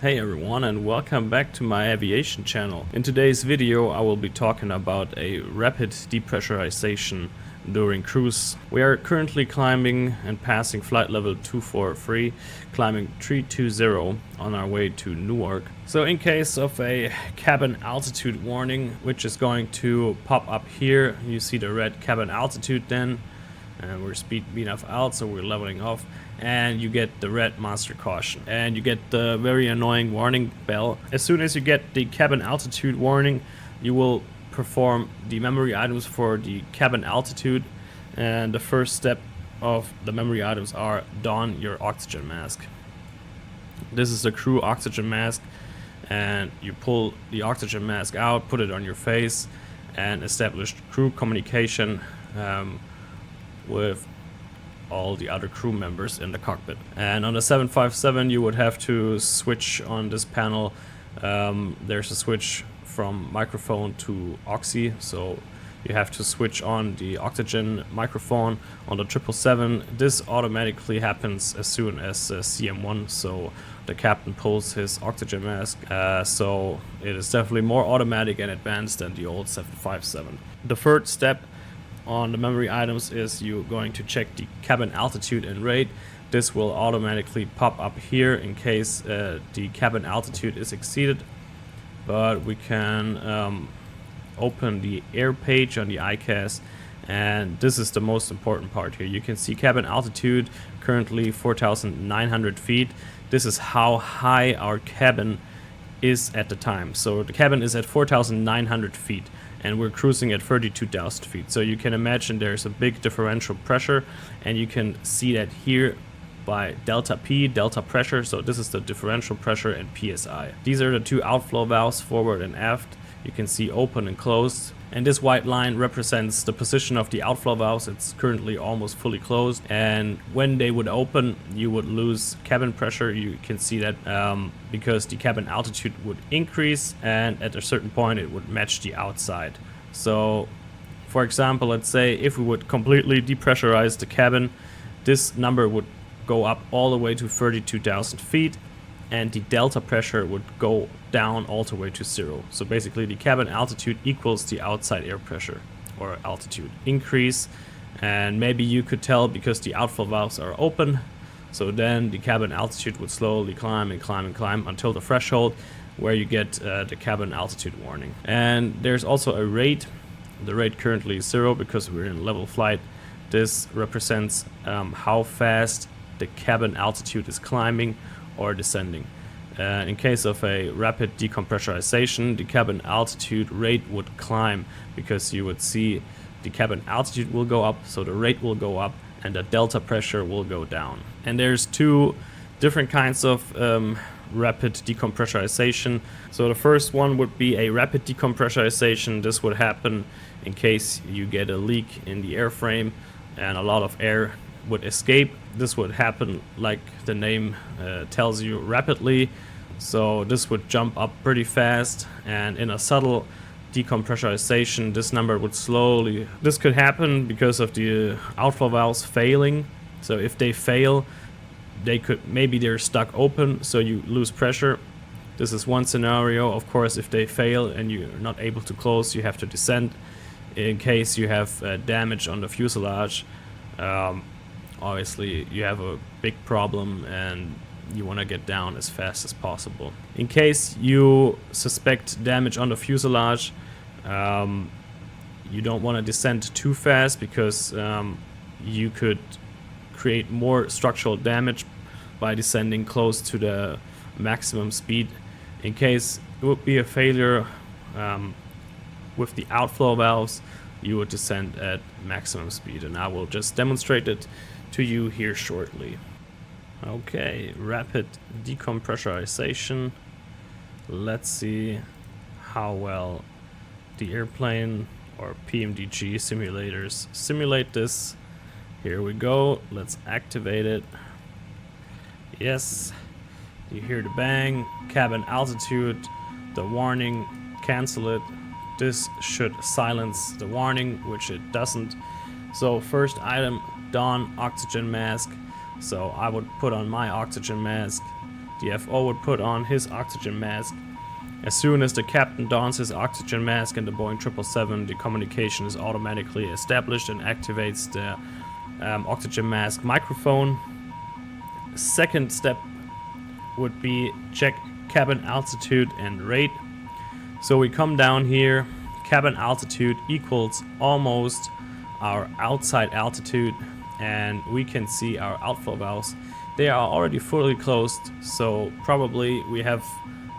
Hey everyone, and welcome back to my aviation channel. In today's video I will be talking about a rapid depressurization during cruise. We are currently climbing and passing flight level 243, climbing 320 on our way to Newark. So in case of a cabin altitude warning, which is going to pop up here, you see the red cabin altitude then, and we're speed enough out, so we're leveling off, and you get the red master caution, and you get the very annoying warning bell. As soon as you get the cabin altitude warning, you will perform the memory items for the cabin altitude, and the first step of the memory items are don your oxygen mask. This is the crew oxygen mask, and you pull the oxygen mask out, put it on your face, and establish crew communication with all the other crew members in the cockpit. And on the 757 you would have to switch on this panel. There's a switch from microphone to oxy, so you have to switch on the oxygen microphone. On the 777 this automatically happens as soon as CM1, so the captain pulls his oxygen mask, so it is definitely more automatic and advanced than the old 757. The third step on the memory items is you're going to check the cabin altitude and rate. This will automatically pop up here in case the cabin altitude is exceeded, but we can open the air page on the ICAS, and this is the most important part here. You can see cabin altitude currently 4,900 feet. This is how high our cabin is at the time. So the cabin is at 4,900 feet and we're cruising at 32,000 feet. So you can imagine there's a big differential pressure, and you can see that here by delta P, delta pressure. So this is the differential pressure and PSI. These are the two outflow valves, forward and aft. You can see open and closed, and this white line represents the position of the outflow valves. It's currently almost fully closed, and when they would open you would lose cabin pressure. You can see that because the cabin altitude would increase, and at a certain point it would match the outside. So for example, let's say if we would completely depressurize the cabin, this number would go up all the way to 32,000 feet, and the delta pressure would go down all the way to 0. So basically the cabin altitude equals the outside air pressure or altitude increase, and maybe you could tell because the outflow valves are open. So then the cabin altitude would slowly climb and climb and climb until the threshold where you get the cabin altitude warning. And there's also a rate. The rate currently is 0 because we're in level flight. This represents how fast the cabin altitude is climbing or descending. In case of a rapid decompressurization, the cabin altitude rate would climb because you would see the cabin altitude will go up, so the rate will go up and the delta pressure will go down. And there's two different kinds of rapid decompressurization. So the first one would be a rapid decompressurization. This would happen in case you get a leak in the airframe and a lot of air would escape. This would happen, like the name tells you, rapidly. So this would jump up pretty fast, and in a subtle decompressurization this number would slowly. This could happen because of the outflow valves failing. So if they fail, maybe they're stuck open, so you lose pressure. This is one scenario. Of course, if they fail and you're not able to close, you have to descend. In case you have damage on the fuselage, obviously you have a big problem and you want to get down as fast as possible. In case you suspect damage on the fuselage, you don't want to descend too fast because you could create more structural damage by descending close to the maximum speed. In case it would be a failure with the outflow valves, you would descend at maximum speed, and I will just demonstrate it to you here shortly. Okay, rapid decompressurization. Let's see how well the airplane or PMDG simulators simulate this. Here we go. Let's activate it. Yes, you hear the bang, cabin altitude, the warning, cancel it. This should silence the warning, which it doesn't. So first item, don oxygen mask. So I would put on my oxygen mask, DFO would put on his oxygen mask. As soon as the captain dons his oxygen mask in the Boeing 777, the communication is automatically established and activates the oxygen mask microphone. Second step would be check cabin altitude and rate. So we come down here, cabin altitude equals almost our outside altitude, and we can see our outflow valves. They are already fully closed, so probably we have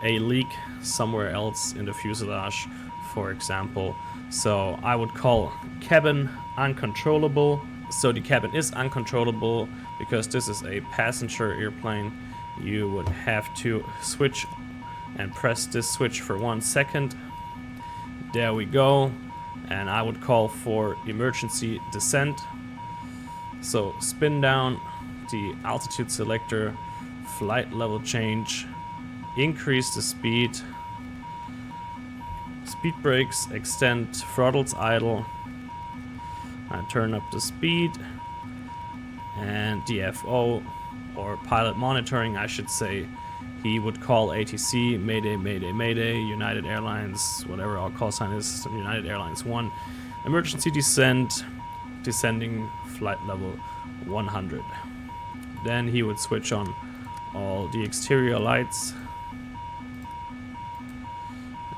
a leak somewhere else in the fuselage, for example. So I would call cabin uncontrollable. So the cabin is uncontrollable because this is a passenger airplane. You would have to switch and press this switch for 1 second. There we go. And I would call for emergency descent. So spin down the altitude selector, flight level change, increase the speed, speed brakes, extend throttles idle, and turn up the speed, and DFO, or pilot monitoring I should say, he would call ATC, Mayday, Mayday, Mayday, United Airlines, whatever our call sign is, United Airlines 1, emergency descent, descending flight level 100. Then he would switch on all the exterior lights,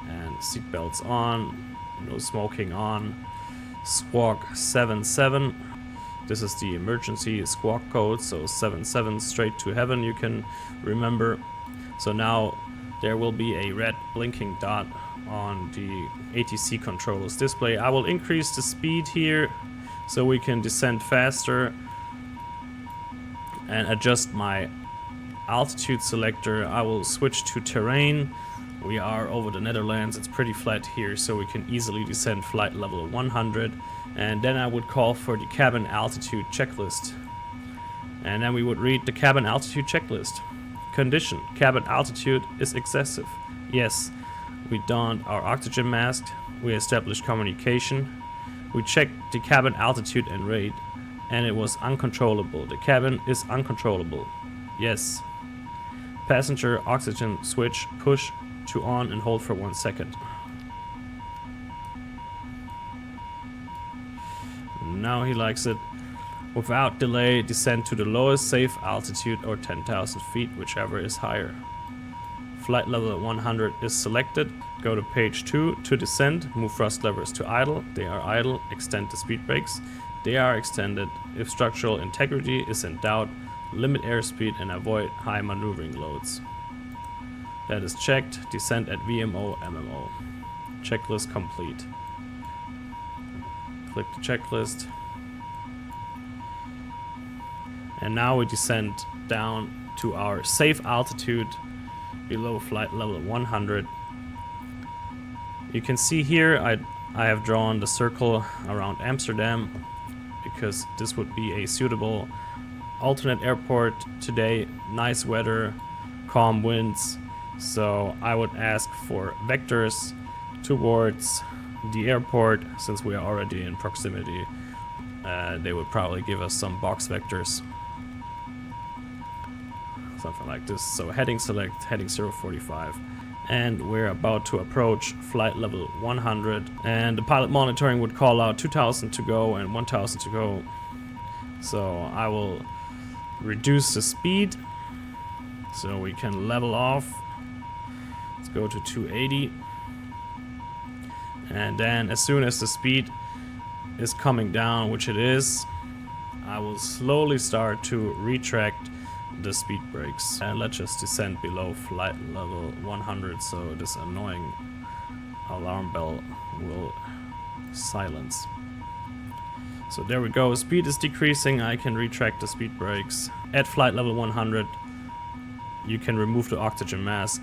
and seatbelts on, no smoking on, squawk 77. This is the emergency squawk code, so 77 straight to heaven, you can remember. So now there will be a red blinking dot on the ATC controller's display. I will increase the speed here so we can descend faster and adjust my altitude selector. I will switch to terrain. We are over the Netherlands, it's pretty flat here, so we can easily descend flight level 100. And then I would call for the cabin altitude checklist. And then we would read the cabin altitude checklist. Condition: cabin altitude is excessive. Yes, we donned our oxygen mask, we established communication, we checked the cabin altitude and rate, and it was uncontrollable. The cabin is uncontrollable. Yes. Passenger oxygen switch, push to on and hold for 1 second. Now he likes it. Without delay, descend to the lowest safe altitude or 10,000 feet, whichever is higher. Flight level at 100 is selected. Go to page 2 to descend. Move thrust levers to idle. They are idle. Extend the speed brakes. They are extended. If structural integrity is in doubt, limit airspeed and avoid high maneuvering loads. That is checked. Descend at VMO, MMO. Checklist complete. Click the checklist. And now we descend down to our safe altitude below flight level 100. You can see here I have drawn the circle around Amsterdam because this would be a suitable alternate airport today. Nice weather, calm winds. So I would ask for vectors towards the airport. Since we are already in proximity, they would probably give us some box vectors. Something like this. So heading select, heading 045. And we're about to approach flight level 100. And the pilot monitoring would call out 2000 to go and 1000 to go. So I will reduce the speed so we can level off. Let's go to 280. And then as soon as the speed is coming down, which it is, I will slowly start to retract the speed brakes. And let's just descend below flight level 100 so this annoying alarm bell will silence. So there we go, speed is decreasing, I can retract the speed brakes. At flight level 100 you can remove the oxygen mask.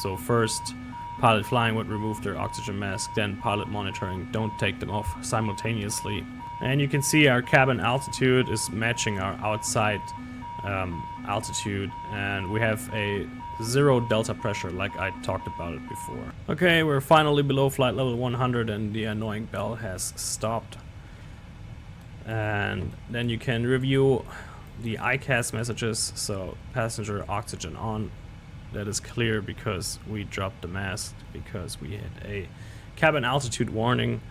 So first pilot flying would remove their oxygen mask, then pilot monitoring, don't take them off simultaneously. And you can see our cabin altitude is matching our outside altitude, and we have a 0 delta pressure like I talked about it before. Okay, we're finally below flight level 100 and the annoying bell has stopped. And then you can review the ICAS messages, so passenger oxygen on, that is clear because we dropped the mast because we had a cabin altitude warning.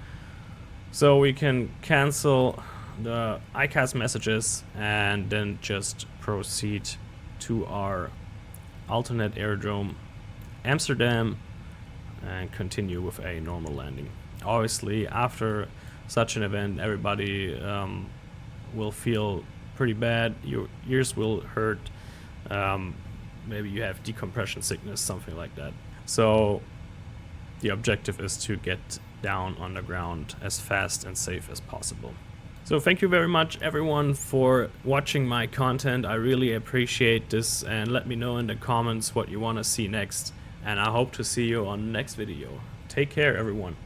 So we can cancel the ICAS messages and then just proceed to our alternate aerodrome Amsterdam and continue with a normal landing. Obviously after such an event everybody will feel pretty bad, your ears will hurt, maybe you have decompression sickness, something like that. So the objective is to get down on the ground as fast and safe as possible. So thank you very much everyone for watching my content. I really appreciate this, and let me know in the comments what you want to see next, and I hope to see you on the next video. Take care everyone.